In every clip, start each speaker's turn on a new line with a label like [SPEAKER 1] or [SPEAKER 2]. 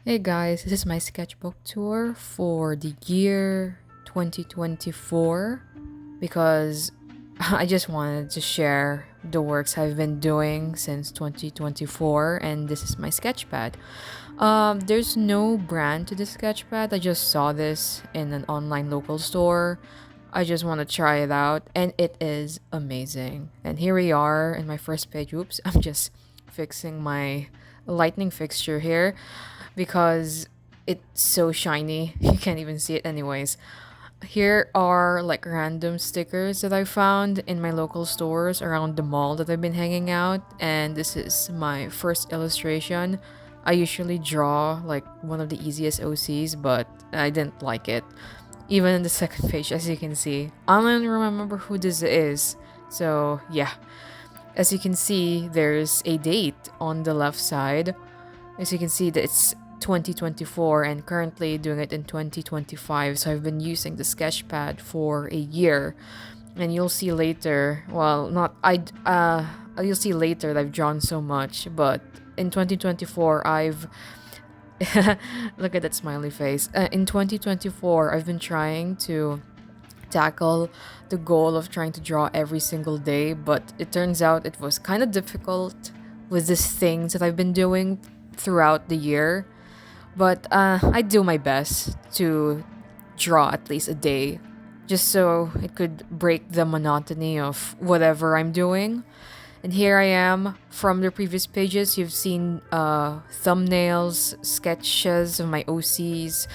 [SPEAKER 1] Hey guys, this is my sketchbook tour for the year 2024 because I just wanted to share the works I've been doing since 2024, and this is my sketchpad. There's no brand to this sketchpad. I just saw this in an online local store. I just want to try it out, and it is amazing. And here we are in my first page. Oops, I'm just fixing my lightning fixture here because it's so shiny. You can't even see it anyways. Here are like random stickers that I found in my local stores around the mall that I've been hanging out, and this is my first illustration. I usually draw like one of the easiest OCs, but I didn't like it. Even in the second page, as you can see, I don't remember who this is. So yeah, as you can see, there's a date on the left side. As you can see, that it's 2024 and currently doing it in 2025. So I've been using the sketchpad for a year, and you'll see later. Well, not I. You'll see later that I've drawn so much, but in 2024, I've look at that smiley face. In 2024, I've been trying to tackle the goal of trying to draw every single day, but it turns out it was kind of difficult with these things that I've been doing throughout the year. But I do my best to draw at least a day just so it could break the monotony of whatever I'm doing. And here I am from the previous pages. You've seen thumbnails, sketches of my OCs,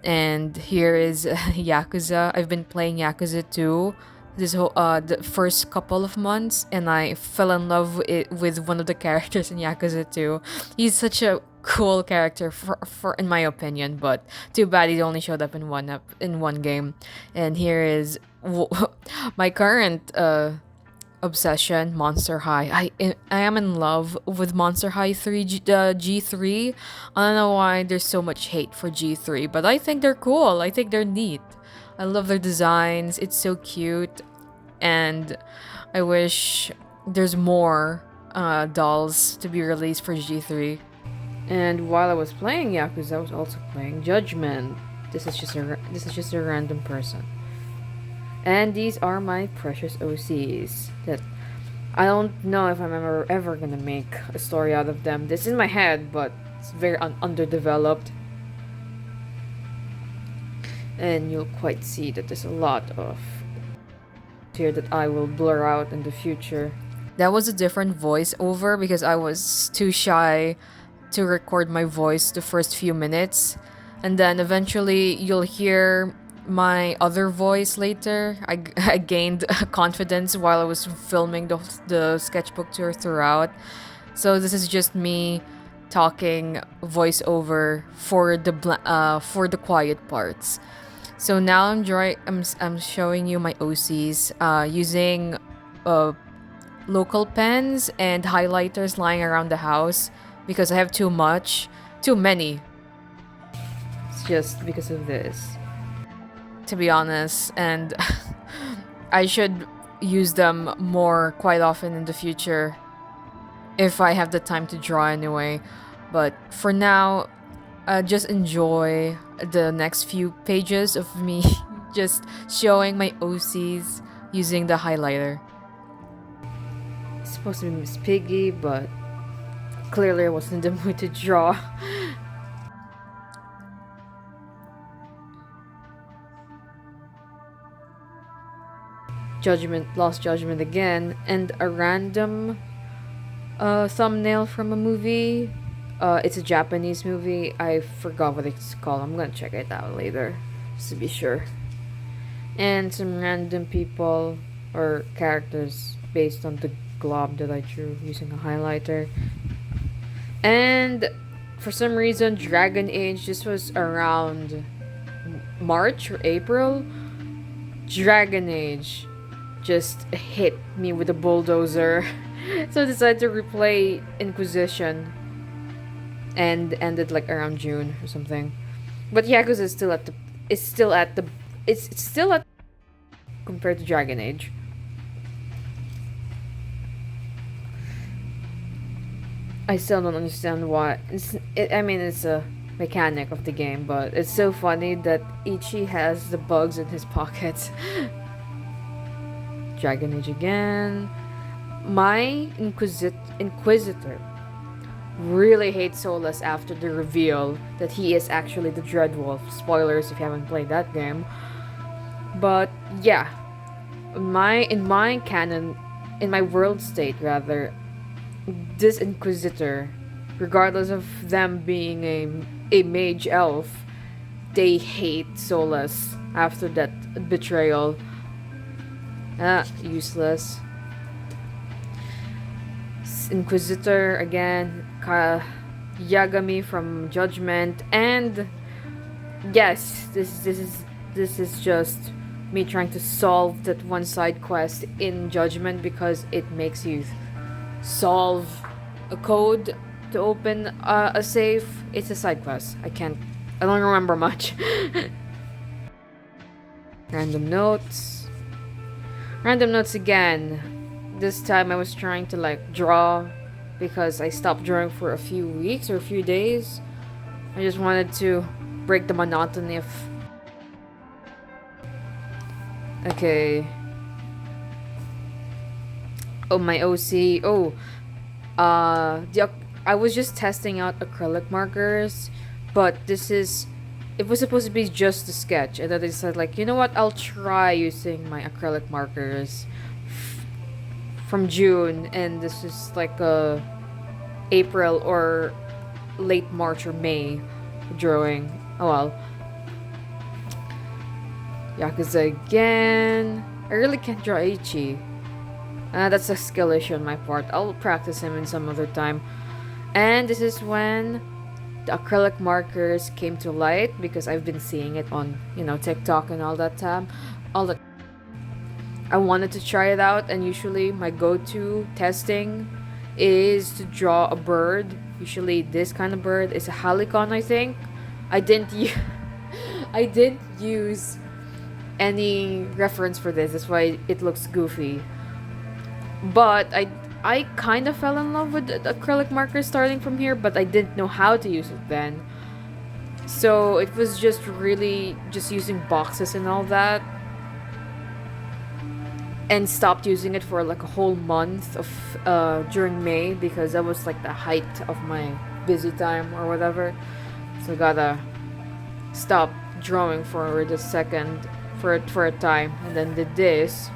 [SPEAKER 1] and here is Yakuza. I've been playing Yakuza 2 this whole the first couple of months, and I fell in love with one of the characters in Yakuza 2. He's such a cool character for in my opinion, but too bad he only showed up in one game. And here is my current obsession, Monster High. I am in love with Monster High 3 G3. I don't know why there's so much hate for G3, but I think they're cool. I think they're neat. I love their designs. It's so cute, and I wish there's more dolls to be released for G3. And while I was playing Yakuza, I was also playing Judgment. This is just a random person. And these are my precious OCs that I don't know if I'm ever gonna make a story out of them. This is in my head, but it's very underdeveloped. And you'll quite see that there's a lot of here that I will blur out in the future. That was a different voiceover because I was too shy to record my voice the first few minutes. And then eventually you'll hear my other voice later. I gained confidence while I was filming the sketchbook tour throughout. So this is just me talking voiceover for the quiet parts. So now I'm showing you my OCs using local pens and highlighters lying around the house because I have too many. It's just because of this, to be honest, and I should use them more quite often in the future if I have the time to draw anyway. But for now, just enjoy the next few pages of me just showing my OCs using the highlighter. It's supposed to be Miss Piggy, but clearly I wasn't in the mood to draw. Judgment, Lost Judgment again, and a random thumbnail from a movie. It's a Japanese movie. I forgot what it's called. I'm gonna check it out later, just to be sure. And some random people or characters based on the glob that I drew using a highlighter. And for some reason, Dragon Age, this was around March or April. Dragon Age just hit me with a bulldozer. So I decided to replay Inquisition and ended like around June or something. But Yakuza is still at the it's still at compared to Dragon Age. I still don't understand why. I mean, it's a mechanic of the game, but it's so funny that Ichi has the bugs in his pockets. Dragon Age again. My Inquisitor really hates Solus after the reveal that he is actually the Dreadwolf. Spoilers if you haven't played that game. But yeah, in my canon, in my world state rather, this Inquisitor, regardless of them being a mage elf, they hate Solus after that betrayal. Useless. Inquisitor again, Yagami from Judgment, and yes, this is just me trying to solve that one side quest in Judgment because it makes you solve a code to open a safe. It's a side quest. I don't remember much. Random notes. Random notes again. This time I was trying to like draw because I stopped drawing for a few weeks or a few days. I just wanted to break the monotony of. Okay. Oh, my OC. Oh, I was just testing out acrylic markers, but it was supposed to be just a sketch, and then I decided like, you know what? I'll try using my acrylic markers from June, and this is like April or late March or May drawing. Oh well. Yakuza again. I really can't draw Ichi. That's a skill issue on my part. I'll practice him in some other time. And this is when the acrylic markers came to light because I've been seeing it on, TikTok and all that time. I wanted to try it out, and usually my go-to testing is to draw a bird. Usually this kind of bird is a halicon, I think. I didn't use any reference for this. That's why it looks goofy. But I kind of fell in love with the acrylic markers starting from here, but I didn't know how to use it then. So it was just really just using boxes and all that. And stopped using it for like a whole month of during May because that was like the height of my busy time or whatever. So gotta stop drawing for the second for a time, and then did this.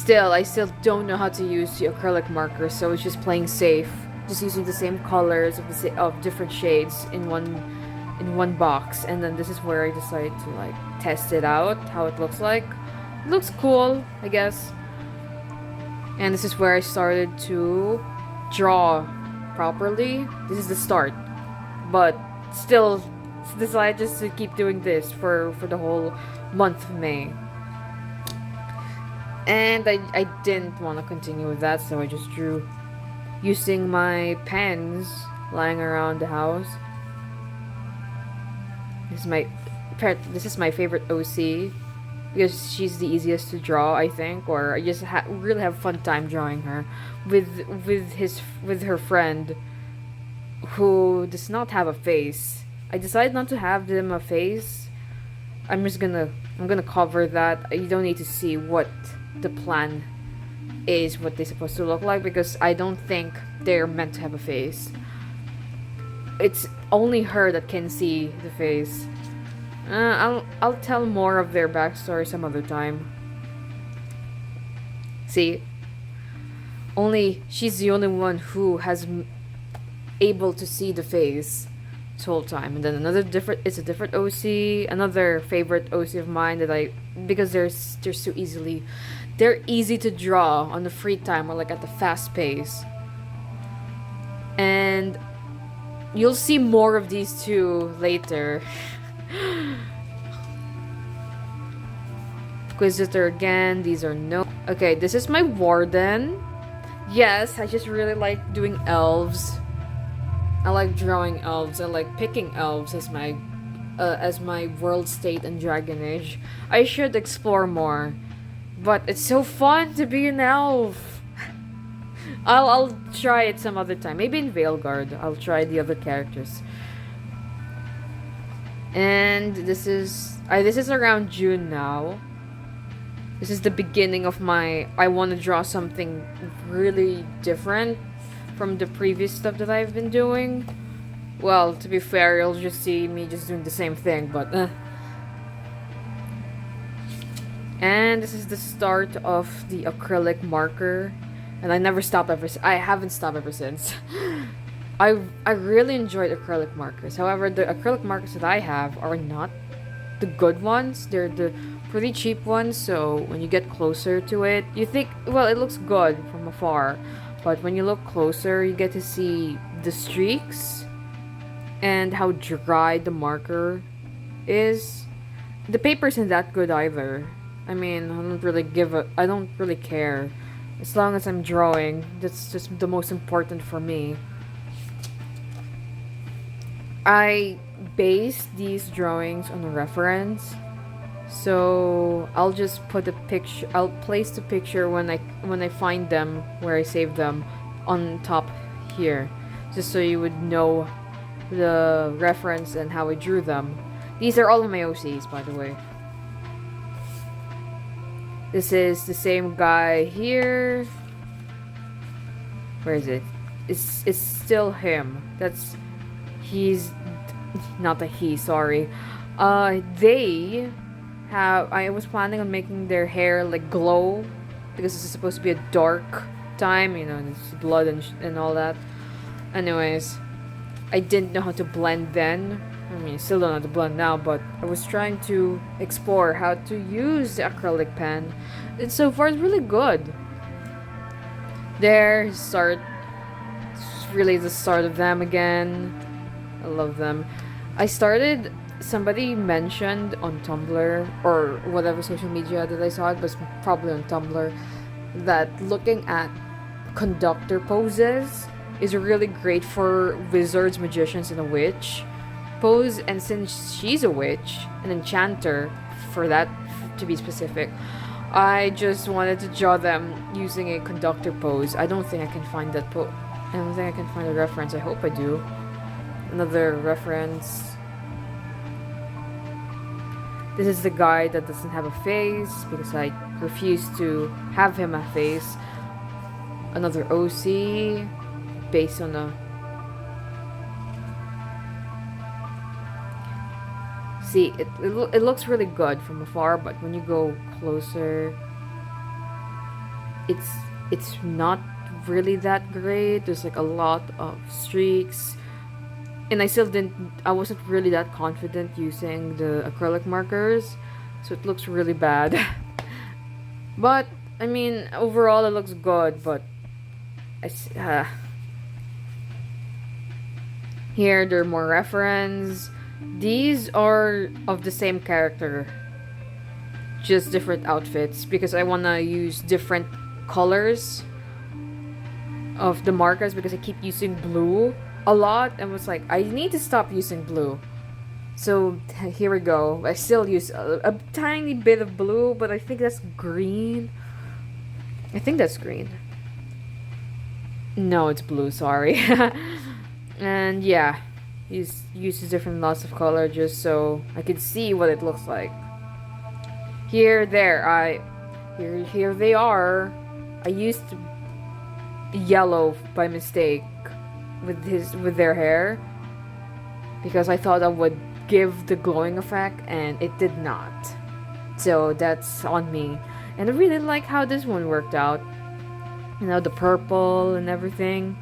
[SPEAKER 1] I still don't know how to use the acrylic marker, so it's just playing safe, just using the same colors of different shades in one box, and then this is where I decided to like test it out, how it looks like. It looks cool, I guess. And this is where I started to draw properly. This is the start, but still decided just to keep doing this for the whole month of May. And I didn't want to continue with that, so I just drew using my pens lying around the house. This is my favorite OC because she's the easiest to draw, I think, or I just really have fun time drawing her with her friend who does not have a face. I decided not to have them a face. I'm gonna cover that. You don't need to see what the plan is, what they're supposed to look like, because I don't think they're meant to have a face. It's only her that can see the face. I'll tell more of their backstory some other time. See, she's the only one who has able to see the face this whole time. And then it's a different OC, another favorite OC of mine because they're easy to draw on the free time or like at the fast pace. And you'll see more of these two later. Inquisitor again. These are no. Okay, this is my warden. Yes, I just really like doing elves. I like drawing elves. I like picking elves as my world state in Dragon Age. I should explore more, but it's so fun to be an elf. I'll try it some other time. Maybe in Veilguard, I'll try the other characters. And this is around June now. This is the beginning of my, I want to draw something really different from the previous stuff that I've been doing. Well, to be fair, you'll just see me just doing the same thing, but And this is the start of the acrylic marker, and I never stopped I haven't stopped ever since. I really enjoyed acrylic markers. However, the acrylic markers that I have are not the good ones. They're the pretty cheap ones, so when you get closer to it, you think, well, it looks good from afar, but when you look closer, you get to see the streaks and how dry the marker is. The paper isn't that good either. I mean, I don't really care. As long as I'm drawing, that's just the most important for me. I base these drawings on a reference. So I'll just put a picture, I'll place the picture when I find them, where I save them, on top here. Just so you would know the reference and how I drew them. These are all of my OCs, by the way. This is the same guy here. Where is it? It's still him. He's not a he, sorry. They have, I was planning on making their hair like glow because this is supposed to be a dark time, you know, it's blood and all that. Anyways, I didn't know how to blend then. I mean, I still don't know how to blend now, but I was trying to explore how to use the acrylic pen. And so far, it's really good. It's really the start of them again. I love them. Somebody mentioned on Tumblr, or whatever social media that I saw, it was probably on Tumblr, that looking at conductor poses is really great for wizards, magicians, and a witch pose. And since she's a witch, an enchanter, for that to be specific, I just wanted to draw them using a conductor pose. I don't think I can find that I don't think I can find a reference. I hope I do. Another reference. This is the guy that doesn't have a face because I refuse to have him a face. Another OC based on a... See, it looks really good from afar, but when you go closer, it's not really that great. There's like a lot of streaks, and I wasn't really that confident using the acrylic markers, so it looks really bad. But I mean, overall it looks good, but here there are more reference. These are of the same character, just different outfits, because I want to use different colors of the markers because I keep using blue a lot and was like, I need to stop using blue. So here we go. I still use a tiny bit of blue, but I think that's green. I think that's green. No, it's blue, sorry. And yeah, uses different lots of color just so I could see what it looks like. Here they are. I used yellow by mistake with their hair because I thought that would give the glowing effect, and it did not. So that's on me. And I really like how this one worked out. You know, the purple and everything.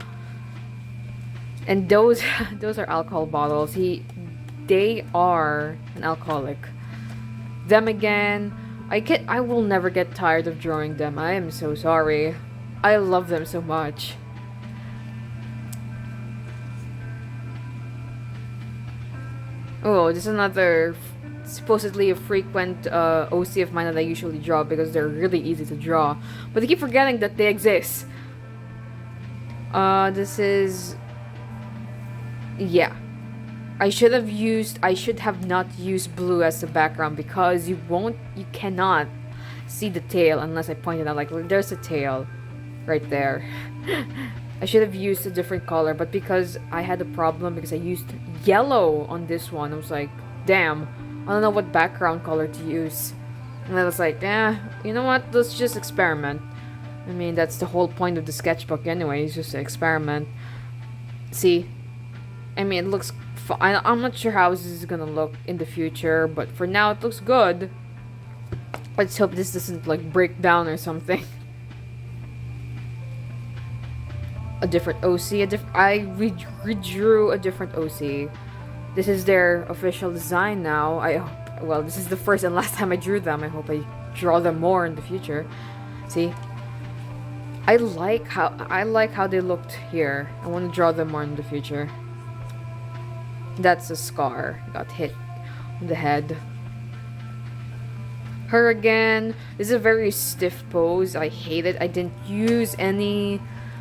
[SPEAKER 1] And those are alcohol bottles. They are an alcoholic. Them again, I will never get tired of drawing them. I am so sorry. I love them so much. Oh, this is another supposedly a frequent OC of mine that I usually draw because they're really easy to draw. But I keep forgetting that they exist. This is... Yeah. I should have not used blue as the background because you cannot see the tail unless I point it out. Like, there's a tail right there. I should have used a different color, but because I had a problem because I used yellow on this one, I was like, damn, I don't know what background color to use. And I was like, you know what, let's just experiment. I mean, that's the whole point of the sketchbook anyway, it's just an experiment. See? I mean, it looks I'm not sure how this is gonna look in the future, but for now it looks good. Let's hope this doesn't like break down or something. A different OC, I redrew a different OC. This is their official design now. Well, this is the first and last time I drew them. I hope I draw them more in the future. See? I like how they looked here. I want to draw them more in the future. That's a scar. Got hit on the head. Her again. This is a very stiff pose. I hate it. I didn't use any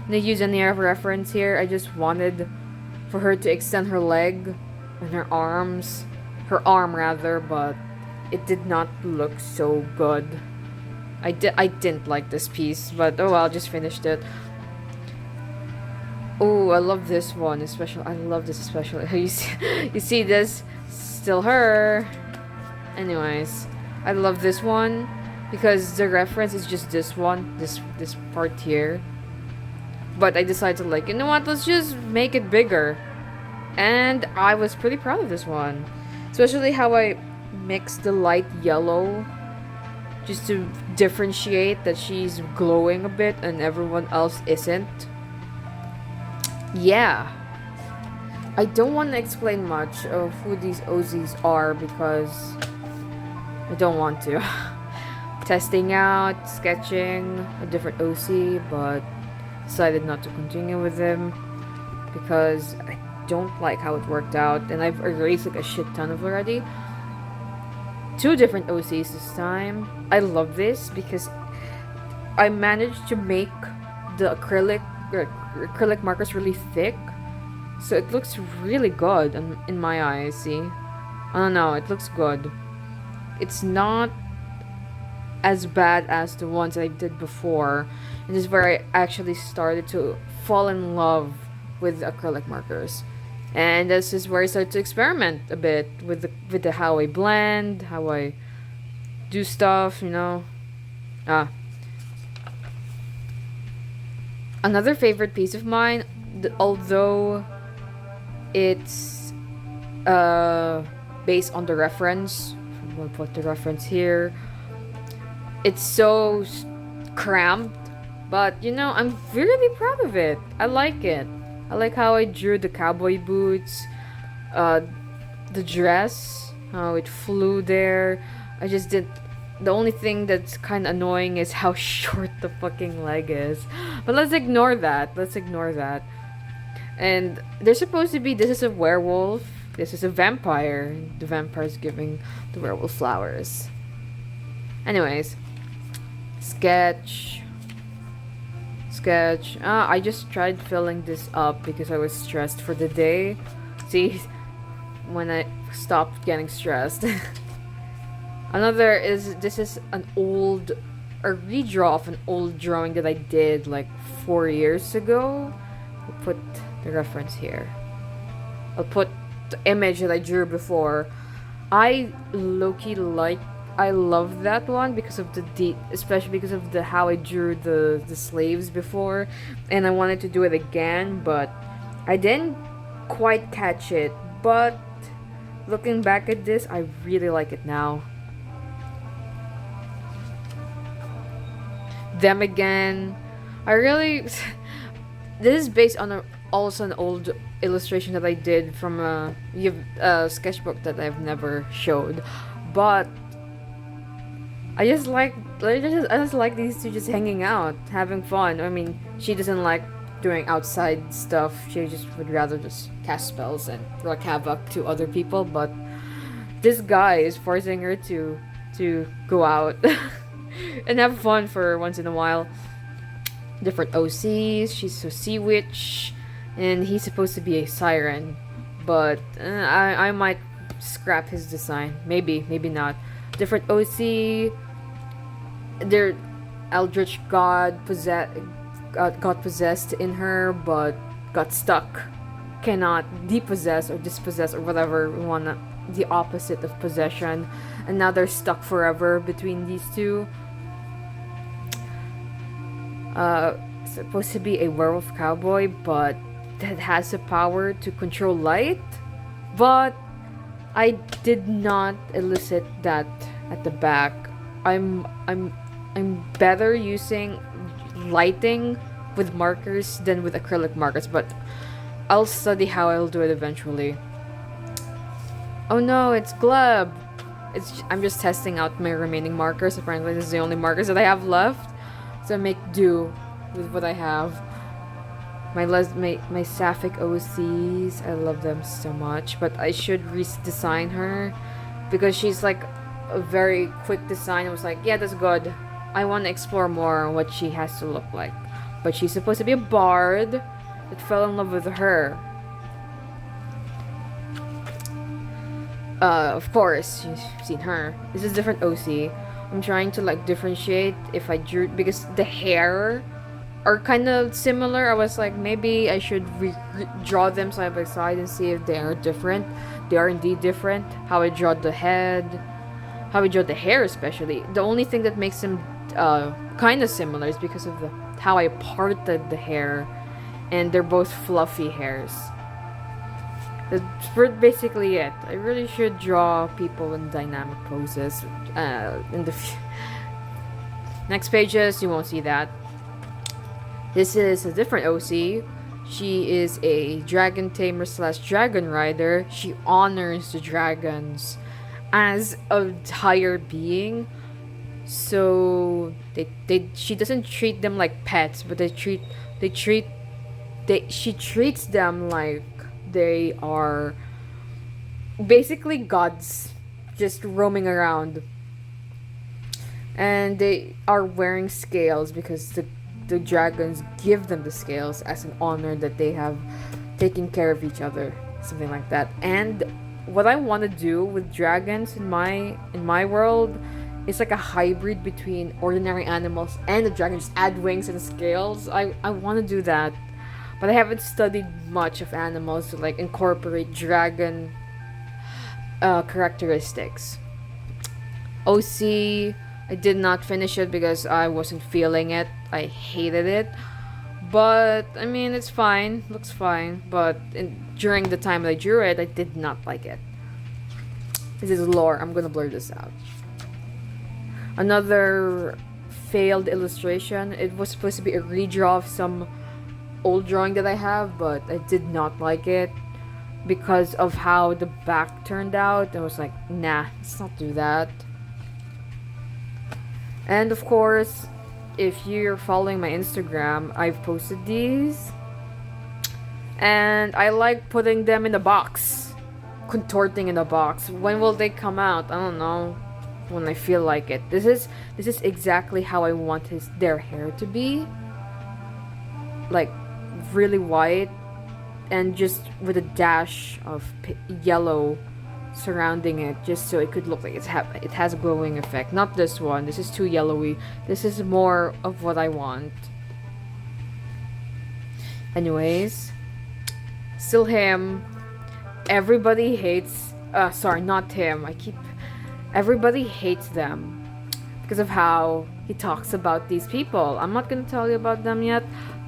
[SPEAKER 1] reference here. I just wanted for her to extend her leg and her arms. Her arm rather, but it did not look so good. I didn't like this piece, but oh well, I just finished it. Oh, I love this one, especially. I love this especially. You see this? Still her. Anyways, I love this one because the reference is just this one, this part here. But I decided to like, you know what? Let's just make it bigger, and I was pretty proud of this one, especially how I mixed the light yellow just to differentiate that she's glowing a bit and everyone else isn't. Yeah. I don't want to explain much of who these OZs are because I don't want to. Testing out, sketching a different OC, but decided not to continue with him because I don't like how it worked out, and I've erased like a shit ton of already. 2 different OCs this time. I love this because I managed to make the acrylic markers really thick, so it looks really good in my eyes. See, I don't know, it looks good. It's not as bad as the ones I did before, and this is where I actually started to fall in love with acrylic markers. And this is where I started to experiment a bit with the how I blend, how I do stuff, you know. Another favorite piece of mine, although it's based on the reference. I'm gonna put the reference here. It's so cramped, but you know, I'm really proud of it. I like it. I like how I drew the cowboy boots, the dress, how it flew there. I just did. The only thing that's kind of annoying is how short the fucking leg is. But let's ignore that. And they're supposed to be, this is a werewolf, this is a vampire. The vampire's giving the werewolf flowers. Anyways, sketch. I just tried filling this up because I was stressed for the day. See, when I stopped getting stressed. This is a redraw of an old drawing that I did like 4 years ago. I'll put the reference here. I'll put the image that I drew before. I love that one because of especially because of how I drew the slaves before, and I wanted to do it again, but I didn't quite catch it. But looking back at this, I really like it now. Them again. This is based on also an old illustration that I did from a sketchbook that I've never showed, but I just like these two just hanging out, having fun. I mean, she doesn't like doing outside stuff. She just would rather just cast spells and wreak havoc to other people. But this guy is forcing her to go out and have fun for once in a while. Different OCs. She's a sea witch, and he's supposed to be a siren. But I might scrap his design. Maybe not. Different OC. They're eldritch god got possessed in her, but got stuck. Cannot depossess or dispossess or whatever we want, the opposite of possession. And now they're stuck forever between these two. Supposed to be a werewolf cowboy, but that has the power to control light. But I did not elicit that at the back. I'm better using lighting with markers than with acrylic markers, but I'll study how I'll do it eventually. Oh no, it's Gleb. I'm just testing out my remaining markers. Apparently this is the only markers that I have left. So I make do with what I have. My sapphic OCs, I love them so much, but I should redesign her because she's like a very quick design. I was like, yeah, that's good. I want to explore more what she has to look like. But she's supposed to be a bard that fell in love with her. Of course, you've seen her. This is different OC. I'm trying to like differentiate if I drew, because the hair are kind of similar. I was like, maybe I should draw them side by side and see if they are different. They are indeed different. How I draw the head, how I draw the hair especially. The only thing that makes them kind of similar is because of how I parted the hair, and they're both fluffy hairs. That's basically it. I really should draw people in dynamic poses. In the next pages, you won't see that. This is a different OC. She is a dragon tamer / dragon rider. She honors the dragons as a higher being. So she doesn't treat them like pets, but she treats them like they are basically gods just roaming around. And they are wearing scales because the dragons give them the scales as an honor that they have taken care of each other, something like that. And what I want to do with dragons in my world is like a hybrid between ordinary animals and the dragon. Just add wings and scales. I want to do that, but I haven't studied much of animals to like incorporate dragon characteristics. OC, I did not finish it because I wasn't feeling it. I hated it. But, I mean, it's fine. Looks fine. But during the time that I drew it, I did not like it. This is lore. I'm gonna blur this out. Another failed illustration. It was supposed to be a redraw of some old drawing that I have, but I did not like it because of how the back turned out. I was like, nah, let's not do that. And of course, if you're following my Instagram, I've posted these. And I like putting them in a box. Contorting in a box. When will they come out? I don't know. When I feel like it. This is exactly how I want their hair to be. Like, really white. And just with a dash of yellow surrounding it, just so it could look like it has a glowing effect. Not this one. This is too yellowy. This is more of what I want. Anyways, still him. Everybody hates. Sorry, not him. Everybody hates them because of how he talks about these people. I'm not gonna tell you about them yet.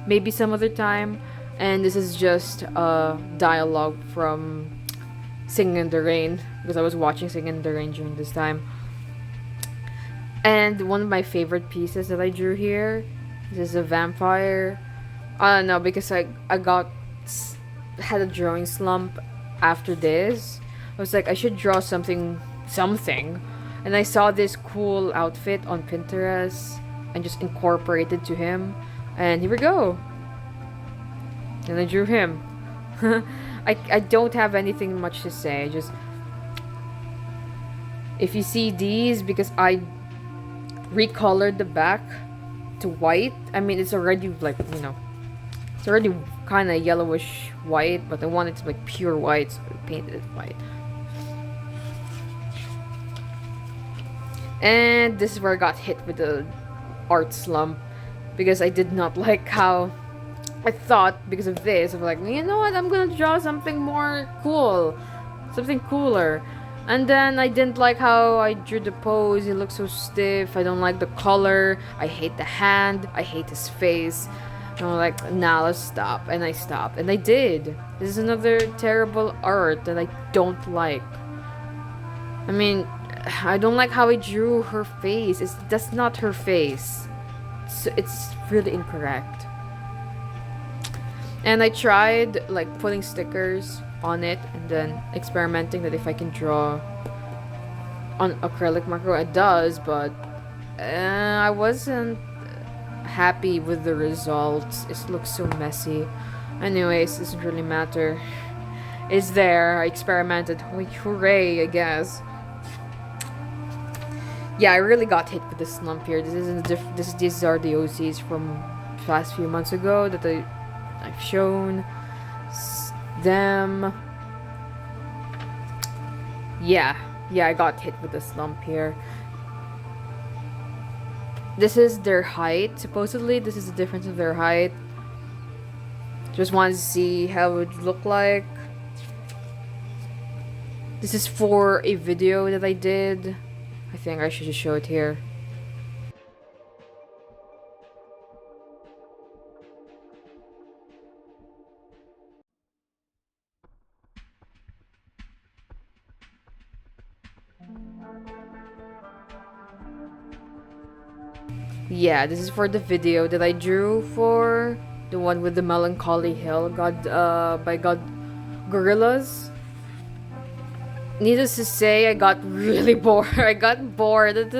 [SPEAKER 1] Maybe some other time. And this is just a dialogue from Singing in the Rain, because I was watching Singing in the Rain during this time. And one of my favorite pieces that I drew here, this is a vampire. I don't know, because I had a drawing slump after this. I was like, I should draw something, and I saw this cool outfit on Pinterest and just incorporated to him, and here we go. And I drew him. I don't have anything much to say. If you see these, because I recolored the back to white. I mean, it's already like, it's already kind of yellowish white, but I want it to be like pure white, so I painted it white. And this is where I got hit with the art slump. because I did not like how I thought because of this. Of like, you know what? I'm gonna draw something more cool, something cooler. And then I didn't like how I drew the pose. It looks so stiff. I don't like the color. I hate the hand. I hate his face. And I'm like, nah, let's stop. And I stopped. And I did. This is another terrible art that I don't like. I mean, I don't like how I drew her face. That's not her face. It's really incorrect. And I tried like putting stickers on it and then experimenting that if I can draw on acrylic marker. It does, but I wasn't happy with the results. It looks so messy. Anyways, it doesn't really matter. It's there. I experimented. Hooray, I guess. Yeah, I really got hit with the slump here. These are the OCs from past few months ago that I've shown them. Yeah, I got hit with the slump here. This is their height. Supposedly, this is the difference of their height. Just wanted to see how it would look like. This is for a video that I did. I think I should just show it here. Yeah, this is for the video that I drew for the one with the Melancholy Hill by God Gorillas. Needless to say, I got really bored. I got bored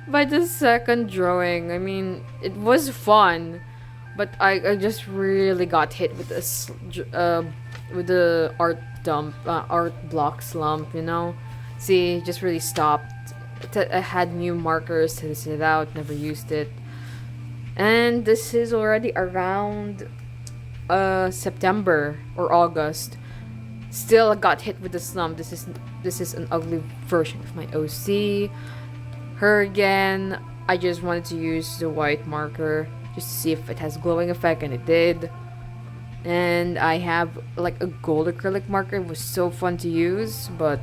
[SPEAKER 1] by the second drawing. I mean, it was fun, but I just really got hit with this with the art block slump. You know, see, just really stopped. I had new markers to test it out. Never used it, and this is already around September or August. Still, I got hit with the slump. This is an ugly version of my OC. Her again. I just wanted to use the white marker just to see if it has glowing effect, and it did. And I have like a gold acrylic marker. It was so fun to use, but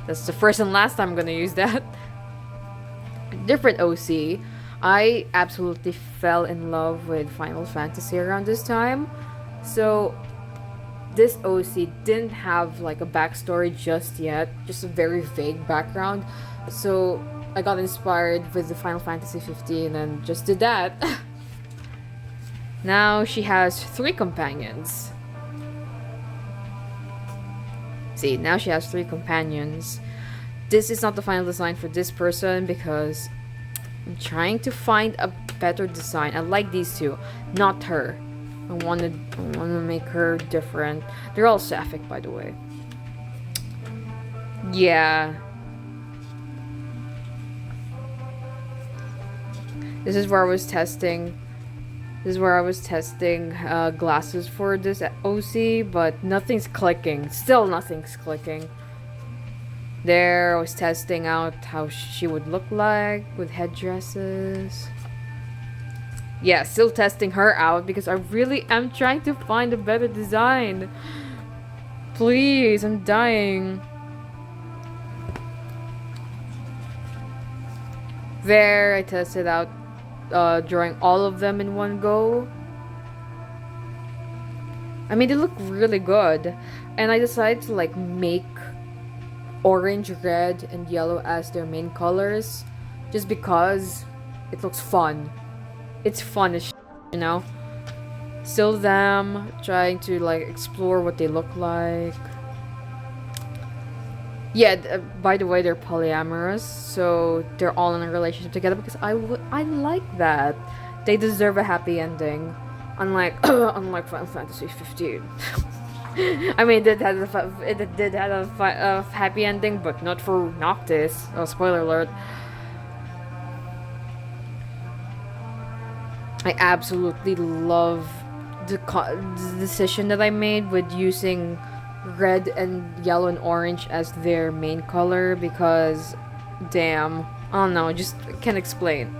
[SPEAKER 1] that's the first and last time I'm gonna use that. Different OC. I absolutely fell in love with Final Fantasy around this time. So this OC didn't have like a backstory just yet, just a very vague background. So I got inspired with the Final Fantasy 15 and just did that. Now she has 3 companions. See, now she has 3 companions. This is not the final design for this person because I'm trying to find a better design. I like these two, not her. I wanna make her different. They're all sapphic, by the way. Yeah. This is where I was testing. Glasses for this OC, but nothing's clicking. Still nothing's clicking. There, I was testing out how she would look like with headdresses. Yeah, still testing her out because I really am trying to find a better design. Please, I'm dying. There, I tested out drawing all of them in one go. I mean, they look really good. And I decided to like make orange, red, and yellow as their main colors just because it looks fun. It's fun as you know. Still them trying to like explore what they look like. Yeah, by the way, they're polyamorous, so they're all in a relationship together because I like that. They deserve a happy ending, unlike Final Fantasy 15. I mean, it did have a happy ending, but not for Noctis. Oh, spoiler alert. I absolutely love the decision that I made with using red and yellow and orange as their main color because, damn, I don't know, just can't explain.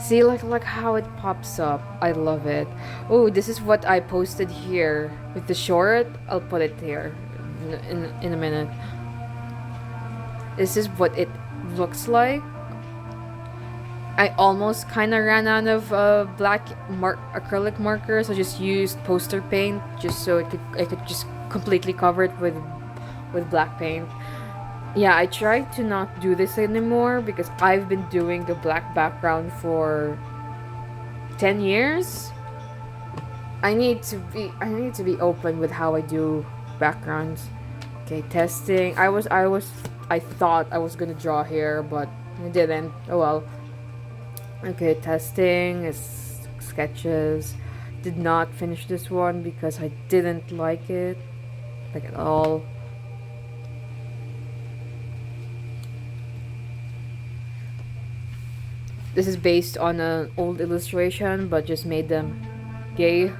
[SPEAKER 1] See, like how it pops up. I love it. Oh, this is what I posted here with the short. I'll put it here in a minute. This is what it looks like. I almost kind of ran out of black acrylic markers. I just used poster paint just so I could just completely cover it with black paint. Yeah, I try to not do this anymore because I've been doing the black background for 10 years. I need to be open with how I do backgrounds. Okay, testing. I thought I was gonna draw here, but I didn't. Oh well. Okay, testing is sketches. Did not finish this one because I didn't like it, like at all. This is based on an old illustration, but just made them gay.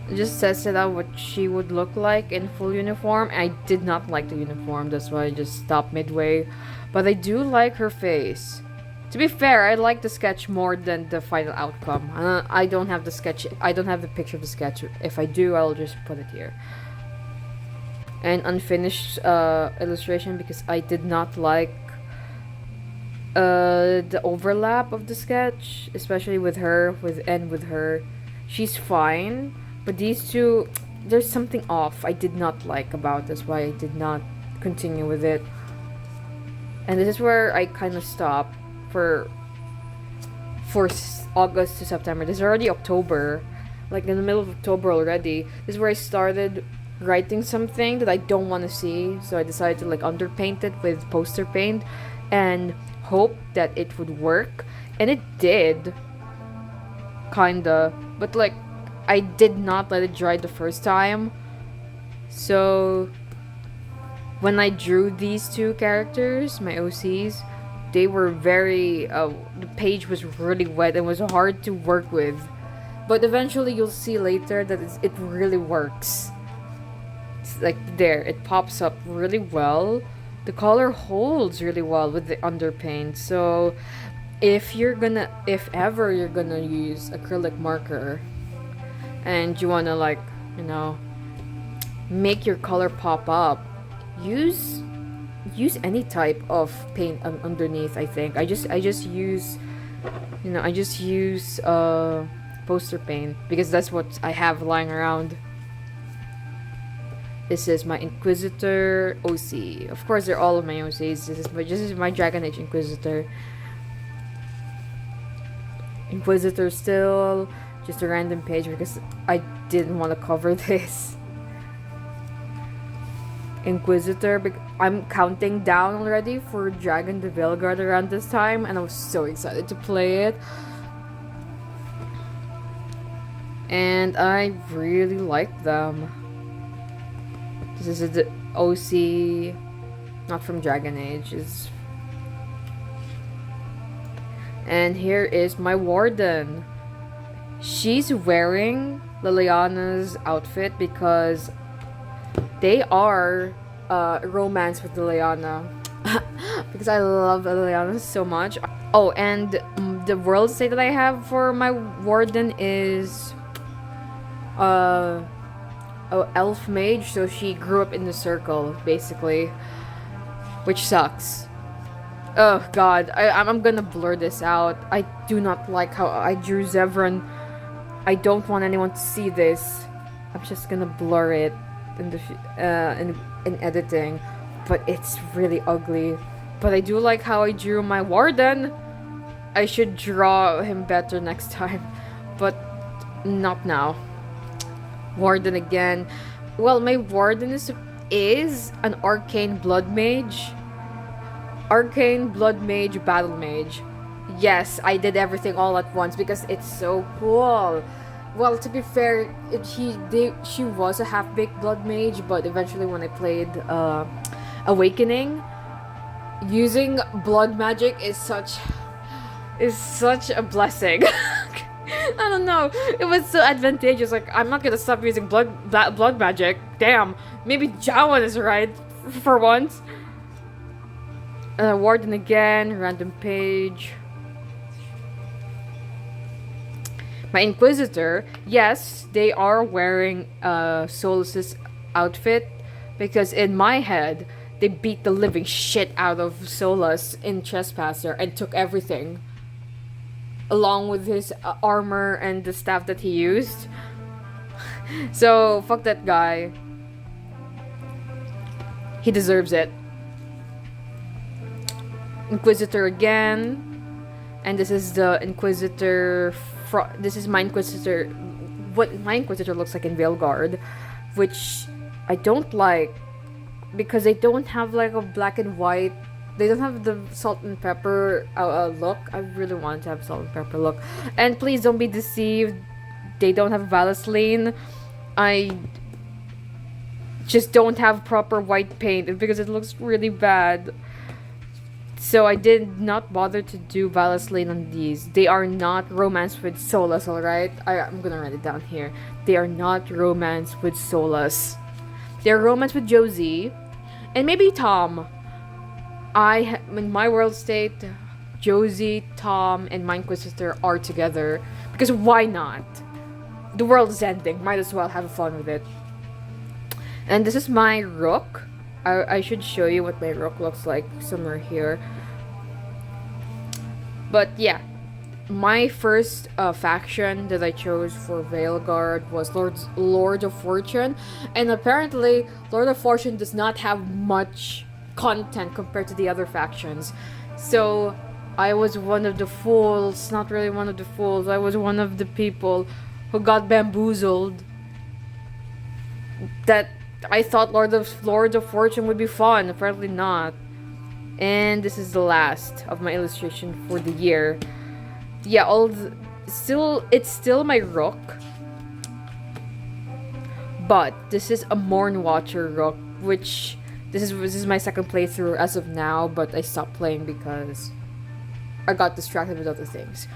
[SPEAKER 1] It just says it out what she would look like in full uniform. I did not like the uniform, that's why I just stopped midway. But I do like her face. To be fair, I like the sketch more than the final outcome. I don't have the sketch. I don't have the picture of the sketch. If I do, I'll just put it here. An unfinished illustration because I did not like the overlap of the sketch, especially with her. With her, she's fine, but these two, there's something off. I did not like about this. Why I did not continue with it, and this is where I kind of stopped for August to September. This is already October, like in the middle of October already. This is where I started writing something that I don't want to see, so I decided to like underpaint it with poster paint and hope that it would work, and it did, kinda, but like I did not let it dry the first time. So when I drew these two characters, my OCs, they were very the page was really wet and was hard to work with, but eventually you'll see later that it really works. Like there, it pops up really well. The color holds really well with the underpaint. So if ever you're gonna use acrylic marker and you wanna, like, you know, make your color pop up, use any type of paint underneath. I think I just use poster paint because that's what I have lying around. This is my Inquisitor OC. Of course, they're all of my OCs. This is my Dragon Age Inquisitor. Inquisitor still, just a random page because I didn't want to cover this. Inquisitor, I'm counting down already for Dragon the Veilguard around this time, and I was so excited to play it. And I really like them. This is the OC, not from Dragon Age. And here is my Warden. She's wearing Liliana's outfit because they are romance with Liliana. Because I love Liliana so much. Oh, and the world state that I have for my Warden is elf mage, so she grew up in the circle basically, which sucks. Oh god, I'm gonna blur this out. I do not like how I drew Zevran. I don't want anyone to see this. I'm just gonna blur it in the in editing, but it's really ugly. But I do like how I drew my Warden. I should draw him better next time, but not now. Warden again. Well, my Warden is an arcane blood mage. Arcane blood mage, battle mage. Yes, I did everything all at once because it's so cool. Well, to be fair, she was a half-baked blood mage, but eventually when I played Awakening, using blood magic is such a blessing. I don't know. It was so advantageous. Like, I'm not gonna stop using blood magic. Damn. Maybe Jawan is right for once. Warden again, random page. My Inquisitor, yes, they are wearing Solus's outfit because in my head, they beat the living shit out of Solus in Trespasser and took everything. Along with his armor and the staff that he used. So, fuck that guy. He deserves it. Inquisitor again. And this is the Inquisitor. This is my Inquisitor. What my Inquisitor looks like in Veilguard. Which I don't like. Because they don't have like a black and white. They don't have the salt and pepper look. I really want to have salt and pepper look. And please don't be deceived. They don't have Vaseline. I just don't have proper white paint because it looks really bad. So I did not bother to do Vaseline on these. They are not romance with Solus, alright? I'm gonna write it down here. They are not romance with Solus. They're romance with Josie. And maybe Tom. In my world state, Josie, Tom, and my Inquisitor are together. Because why not? The world is ending. Might as well have fun with it. And this is my Rook. I should show you what my Rook looks like somewhere here. But yeah. My first faction that I chose for Veilguard was Lord of Fortune. And apparently, Lord of Fortune does not have much content compared to the other factions. So I was one of the fools, not really one of the fools, I was one of the people who got bamboozled that I thought Lord of Fortune would be fun. Apparently not. And this is the last of my illustration for the year. Yeah, it's still my Rook. But this is a Mornwatcher Rook, which this is my second playthrough as of now, but I stopped playing because I got distracted with other things.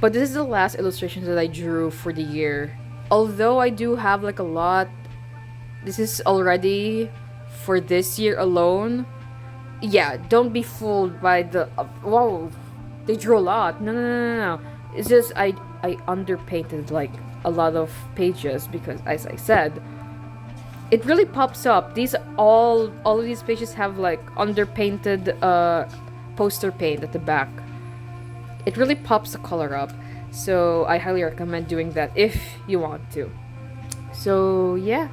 [SPEAKER 1] But this is the last illustration that I drew for the year. Although I do have like a lot, this is already for this year alone. Yeah, don't be fooled by the whoa, they drew a lot. No. It's just I underpainted like a lot of pages because, as I said, it really pops up. All of these pages have like underpainted poster paint at the back. It really pops the color up. So I highly recommend doing that if you want to. So yeah,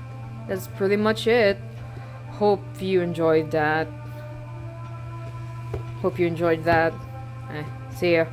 [SPEAKER 1] that's pretty much it. Hope you enjoyed that. See ya.